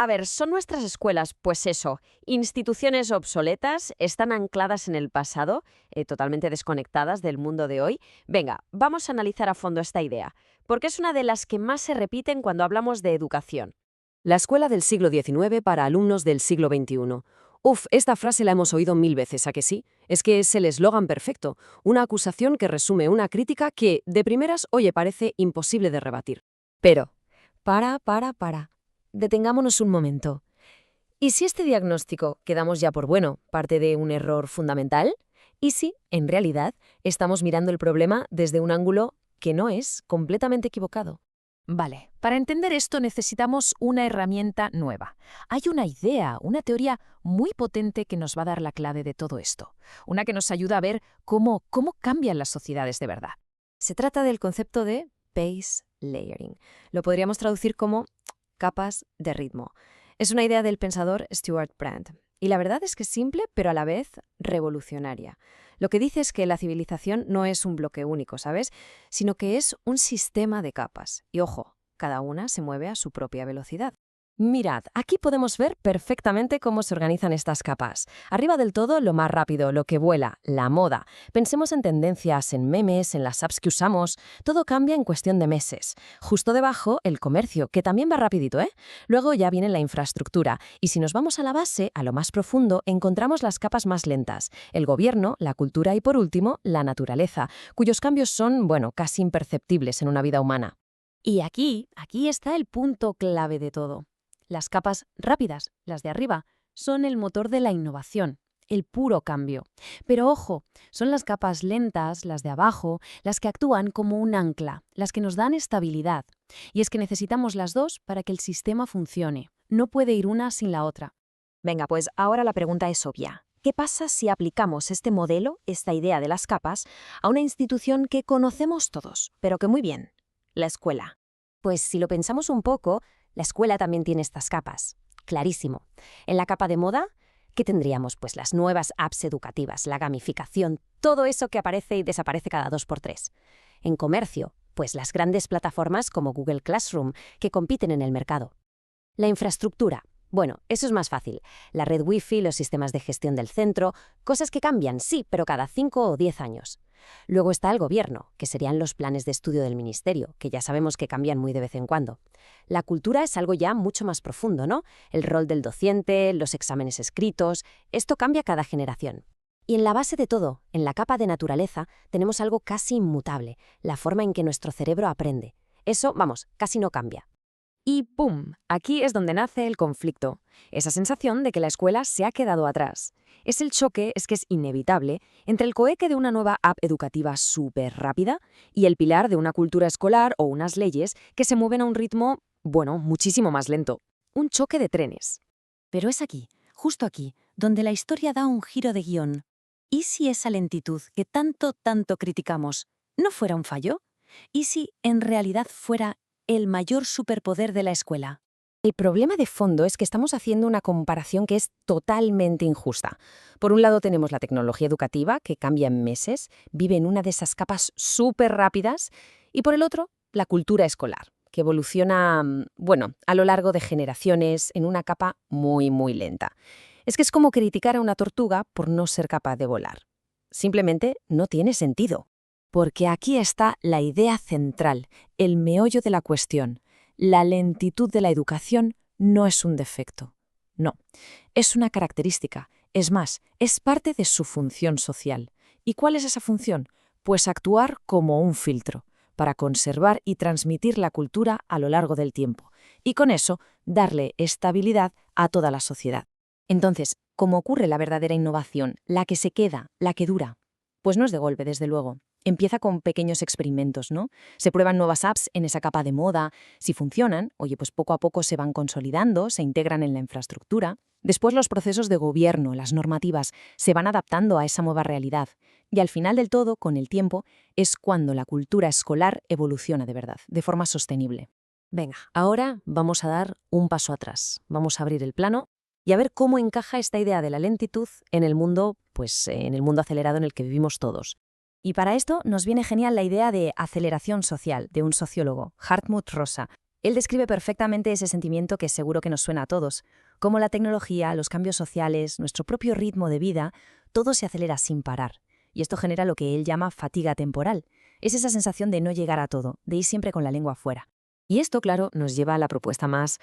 A ver, ¿son nuestras escuelas, pues eso, instituciones obsoletas, están ancladas en el pasado, totalmente desconectadas del mundo de hoy? Venga, vamos a analizar a fondo esta idea, porque es una de las que más se repiten cuando hablamos de educación. La escuela del siglo XIX para alumnos del siglo XXI. Uf, esta frase la hemos oído 1000 veces, ¿a que sí? Es que es el eslogan perfecto, una acusación que resume una crítica que, de primeras, oye, parece imposible de rebatir. Pero, para. Detengámonos un momento. ¿Y si este diagnóstico, que damos ya por bueno, parte de un error fundamental? ¿Y si, en realidad, estamos mirando el problema desde un ángulo que no es completamente equivocado? Vale, para entender esto necesitamos una herramienta nueva. Hay una idea, una teoría muy potente que nos va a dar la clave de todo esto. Una que nos ayuda a ver cómo cambian las sociedades de verdad. Se trata del concepto de base layering. Lo podríamos traducir como capas de ritmo. Es una idea del pensador Stuart Brand. Y la verdad es que es simple, pero a la vez revolucionaria. Lo que dice es que la civilización no es un bloque único, ¿sabes? Sino que es un sistema de capas. Y ojo, cada una se mueve a su propia velocidad. Mirad, aquí podemos ver perfectamente cómo se organizan estas capas. Arriba del todo, lo más rápido, lo que vuela, la moda. Pensemos en tendencias, en memes, en las apps que usamos. Todo cambia en cuestión de meses. Justo debajo, el comercio, que también va rapidito, ¿eh? Luego ya viene la infraestructura. Y si nos vamos a la base, a lo más profundo, encontramos las capas más lentas. El gobierno, la cultura y, por último, la naturaleza, cuyos cambios son, bueno, casi imperceptibles en una vida humana. Y aquí está el punto clave de todo. Las capas rápidas, las de arriba, son el motor de la innovación, el puro cambio. Pero ojo, son las capas lentas, las de abajo, las que actúan como un ancla, las que nos dan estabilidad. Y es que necesitamos las dos para que el sistema funcione. No puede ir una sin la otra. Venga, pues ahora la pregunta es obvia. ¿Qué pasa si aplicamos este modelo, esta idea de las capas, a una institución que conocemos todos, pero que muy bien? La escuela. Pues si lo pensamos un poco, la escuela también tiene estas capas. Clarísimo. En la capa de moda, ¿qué tendríamos? Pues las nuevas apps educativas, la gamificación, todo eso que aparece y desaparece cada 2 por 3. En comercio, pues las grandes plataformas como Google Classroom, que compiten en el mercado. La infraestructura. Bueno, eso es más fácil. La red Wi-Fi, los sistemas de gestión del centro, cosas que cambian, sí, pero cada 5 o 10 años. Luego está el gobierno, que serían los planes de estudio del ministerio, que ya sabemos que cambian muy de vez en cuando. La cultura es algo ya mucho más profundo, ¿no? El rol del docente, los exámenes escritos, esto cambia cada generación. Y en la base de todo, en la capa de naturaleza, tenemos algo casi inmutable, la forma en que nuestro cerebro aprende. Eso, vamos, casi no cambia. Y ¡pum! Aquí es donde nace el conflicto. Esa sensación de que la escuela se ha quedado atrás. Es el choque, es que es inevitable, entre el coheque de una nueva app educativa súper rápida y el pilar de una cultura escolar o unas leyes que se mueven a un ritmo, bueno, muchísimo más lento. Un choque de trenes. Pero es aquí, justo aquí, donde la historia da un giro de guión. ¿Y si esa lentitud que tanto criticamos no fuera un fallo? ¿Y si en realidad fuera el mayor superpoder de la escuela? El problema de fondo es que estamos haciendo una comparación que es totalmente injusta. Por un lado tenemos la tecnología educativa, que cambia en meses, vive en una de esas capas súper rápidas, y por el otro, la cultura escolar, que evoluciona, bueno, a lo largo de generaciones en una capa muy lenta. Es que es como criticar a una tortuga por no ser capaz de volar. Simplemente no tiene sentido. Porque aquí está la idea central, el meollo de la cuestión. La lentitud de la educación no es un defecto. No, es una característica. Es más, es parte de su función social. ¿Y cuál es esa función? Pues actuar como un filtro, para conservar y transmitir la cultura a lo largo del tiempo. Y con eso, darle estabilidad a toda la sociedad. Entonces, ¿cómo ocurre la verdadera innovación? La que se queda, la que dura. Pues no es de golpe, desde luego. Empieza con pequeños experimentos, ¿no? Se prueban nuevas apps en esa capa de moda. Si funcionan, oye, pues poco a poco se van consolidando, se integran en la infraestructura. Después los procesos de gobierno, las normativas, se van adaptando a esa nueva realidad. Y al final del todo, con el tiempo, es cuando la cultura escolar evoluciona de verdad, de forma sostenible. Venga, ahora vamos a dar un paso atrás. Vamos a abrir el plano y a ver cómo encaja esta idea de la lentitud en el mundo, pues en el mundo acelerado en el que vivimos todos. Y para esto nos viene genial la idea de aceleración social de un sociólogo, Hartmut Rosa. Él describe perfectamente ese sentimiento que seguro que nos suena a todos, cómo la tecnología, los cambios sociales, nuestro propio ritmo de vida, todo se acelera sin parar. Y esto genera lo que él llama fatiga temporal. Es esa sensación de no llegar a todo, de ir siempre con la lengua afuera. Y esto, claro, nos lleva a la propuesta más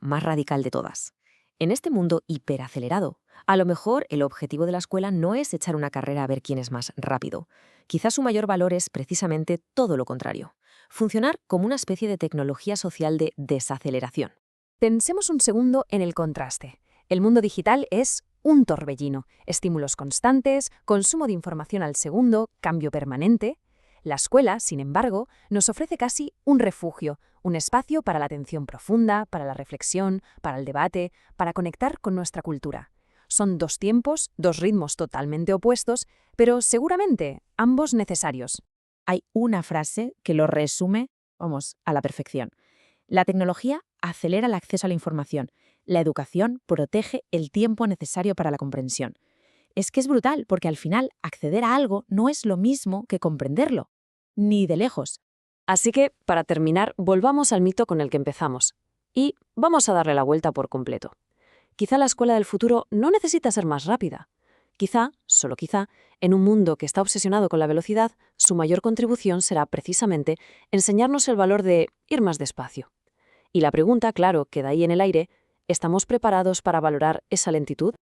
radical de todas. En este mundo hiperacelerado, a lo mejor el objetivo de la escuela no es echar una carrera a ver quién es más rápido. Quizás su mayor valor es precisamente todo lo contrario. Funcionar como una especie de tecnología social de desaceleración. Pensemos un segundo en el contraste. El mundo digital es un torbellino, estímulos constantes, consumo de información al segundo, cambio permanente. La escuela, sin embargo, nos ofrece casi un refugio, un espacio para la atención profunda, para la reflexión, para el debate, para conectar con nuestra cultura. Son dos tiempos, dos ritmos totalmente opuestos, pero seguramente ambos necesarios. Hay una frase que lo resume, a la perfección. La tecnología acelera el acceso a la información. La educación protege el tiempo necesario para la comprensión. Es que es brutal, porque al final acceder a algo no es lo mismo que comprenderlo, ni de lejos. Así que, para terminar, volvamos al mito con el que empezamos. Y vamos a darle la vuelta por completo. Quizá la escuela del futuro no necesita ser más rápida. Quizá, solo quizá, en un mundo que está obsesionado con la velocidad, su mayor contribución será precisamente enseñarnos el valor de ir más despacio. Y la pregunta, claro, queda ahí en el aire: ¿estamos preparados para valorar esa lentitud?